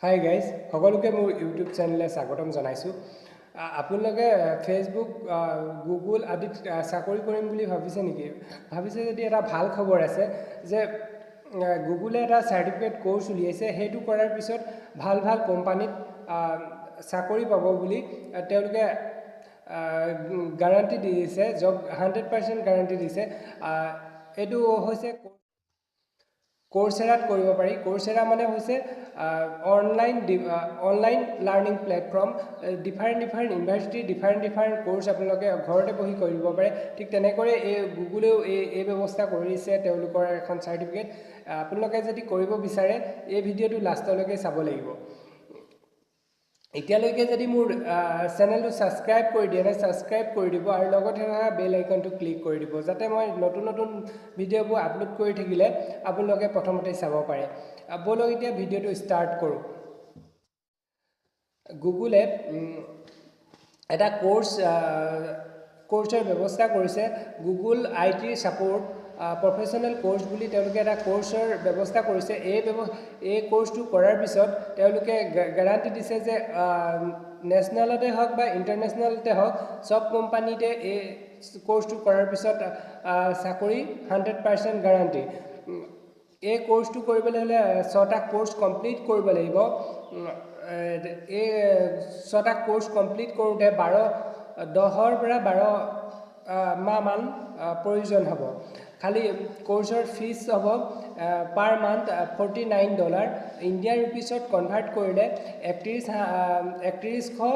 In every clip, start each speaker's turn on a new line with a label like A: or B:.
A: Hi guys, সকলোকে মোৰ YouTube চেনেলে স্বাগতম জনাইছোঁ। আপোনালোকে ফেচবুক, গুগল আদিত চাকৰি কৰিম বুলি ভাবিছে নেকি? ভাবিছে যদি এটা ভাল খবৰ আছে যে গুগলে এটা চাৰ্টিফিকেট কোৰ্চ উলিয়াইছে। সেইটো কৰাৰ পিছত ভাল ভাল কোম্পানীত চাকৰি পাব বুলি তেওঁলোকে গাৰাণ্টি দিছে, জব 100% গাৰাণ্টি দিছে। এইটো হৈছে কোৰ্চেৰাত কৰিব পাৰি। কোৰ্চেৰা মানে হৈছে online learning platform. Different university different course আপোনালোকে ঘৰতে বহি কৰিব পাৰে। ঠিক তেনেকৈ গুগলেও এই ব্যৱস্থা কৰিছে তেওঁলোকৰ এখন চাৰ্টিফিকেট। আপোনালোকে যদি কৰিব বিচাৰে এই ভিডিঅ'টো লাষ্টলৈকে চাব লাগিব। এতিয়ালৈকে যদি মোৰ চেনেলটো ছাবস্ক্ৰাইব কৰি দিয়ে ছাবস্ক্ৰাইব কৰি দিব আৰু লগতে থকা বেল আইকনটো ক্লিক কৰি দিব, যাতে মই নতুন ভিডিঅ'বোৰ আপলোড কৰি থাকিলে আপোনালোকে প্ৰথমতে চাব পাৰে। ব'লক এতিয়া ভিডিঅ'টো ষ্টাৰ্ট কৰোঁ। গুগলে এটা কোৰ্চৰ ব্যৱস্থা কৰিছে। Google IT support professional course বুলি তেওঁলোকে এটা কোৰ্চৰ ব্যৱস্থা কৰিছে। এই কোৰ্চটো কৰাৰ পিছত তেওঁলোকে গেৰাণ্টি দিছে যে নেশ্যনেলতে হওক বা ইণ্টাৰনেশ্যনেলতে হওক চব কোম্পানীতে এই কোৰ্চটো কৰাৰ পিছত চাকৰি 100% গাৰাণ্টি। এই কোৰ্চটো কৰিবলৈ হ'লে 6টা কোৰ্চ কমপ্লিট কৰিব লাগিব। এই 6টা কোৰ্চ কমপ্লিট কৰোঁতে 10ৰ পৰা 12 মাহমান প্ৰয়োজন হ'ব। খালি কোৰ্চৰ ফিজ হ'ব পাৰ মান্থ $49। ইণ্ডিয়ান ৰুপিছত কনভাৰ্ট কৰিলে 3100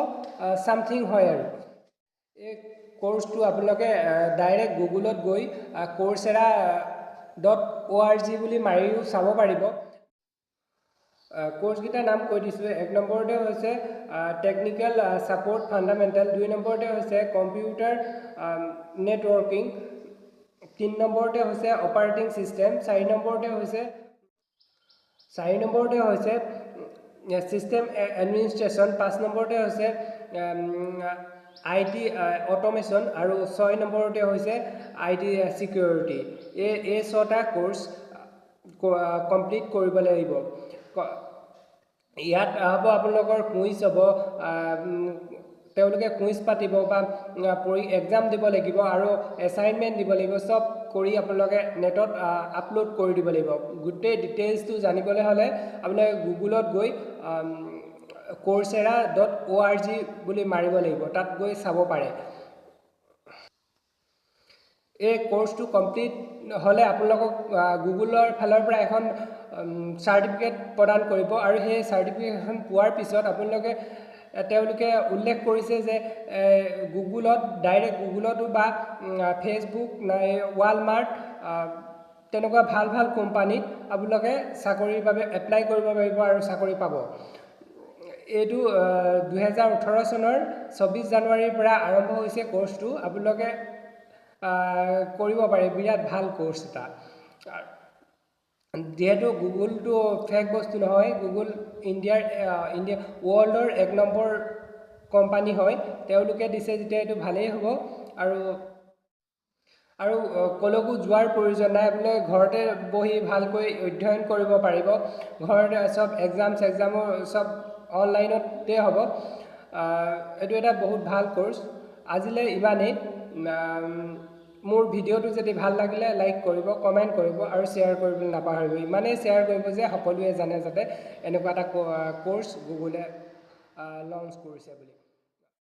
A: ছামথিং হয়। আৰু এই কোৰ্চটো আপোনালোকে ডাইৰেক্ট গুগলত গৈ coursera.org বুলি মাৰিও চাব পাৰিব। কোৰ্চকেইটাৰ নাম কৈ দিছোঁ। 1 নম্বৰতে হৈছে টেকনিকেল ছাপোৰ্ট ফাণ্ডামেণ্টেল, 2 নম্বৰতে হৈছে কম্পিউটাৰ নেটৱৰ্কিং, 3 নম্বৰতে হৈছে অপাৰেটিং ছিষ্টেম, 4 নম্বৰতে হৈছে ছিষ্টেম এডমিনিষ্ট্ৰেশ্যন, 5 নম্বৰতে হৈছে IT অট'মেশ্যন আৰু 6 নম্বৰতে হৈছে IT ছিকিউৰিটি। এই 6টা কোৰ্চ কমপ্লিট কৰিব লাগিব। ইয়াত হ'ব আপোনালোকৰ কুইজ হ'ব, তেওঁলোকে কুইজ পাতিব বা এক্সাম দিব লাগিব আৰু এছাইনমেণ্ট দিব লাগিব। চব কৰি আপোনালোকে নেটত আপলোড কৰি দিব লাগিব। গোটেই ডিটেইলছটো জানিবলৈ হ'লে আপোনালোকে গুগলত গৈ coursera.org বুলি মাৰিব লাগিব, তাত গৈ চাব পাৰে। এই কোৰ্চটো কমপ্লিট হ'লে আপোনালোকক গুগলৰ ফালৰ পৰা এখন চাৰ্টিফিকেট প্ৰদান কৰিব আৰু সেই চাৰ্টিফিকেটখন পোৱাৰ পিছত তেওঁলোকে উল্লেখ কৰিছে যে ডাইৰেক্ট গুগলতো বা ফেচবুক, ৱালমাৰ্ট তেনেকুৱা ভাল কোম্পানীত আপোনালোকে চাকৰিৰ বাবে এপ্লাই কৰিব পাৰিব আৰু চাকৰি পাব। এইটো 2018 চনৰ 24 জানুৱাৰীৰ পৰা আৰম্ভ হৈছে কোৰ্চটো। আপোনালোকে কৰিব পাৰে। বিৰাট ভাল কোৰ্চ এটা। যিহেতু গুগলটো ফেক বস্তু নহয়, গুগল ৱৰ্ল্ডৰ 1 নম্বৰ কোম্পানী হয়। তেওঁলোকে দিছে যেতিয়া এইটো ভালেই হ'ব। আৰু ক'লৈকো যোৱাৰ প্ৰয়োজন নাই। আপোনালোকে ঘৰতে বহি ভালকৈ অধ্যয়ন কৰিব পাৰিব। ঘৰতে চব এক্সামো চব অনলাইনতে হ'ব। এইটো এটা বহুত ভাল কোৰ্চ। আজিলৈ ইমানেই। মোৰ ভিডিঅ'টো যদি ভাল লাগিলে লাইক কৰিব, কমেণ্ট কৰিব আৰু শ্বেয়াৰ কৰিবলৈ নাপাহৰিব। ইমানেই শ্বেয়াৰ কৰিব যে সকলোৱে জানে যাতে এনেকুৱা এটা কোৰ্চ গুগলে লঞ্চ কৰিছে বুলি।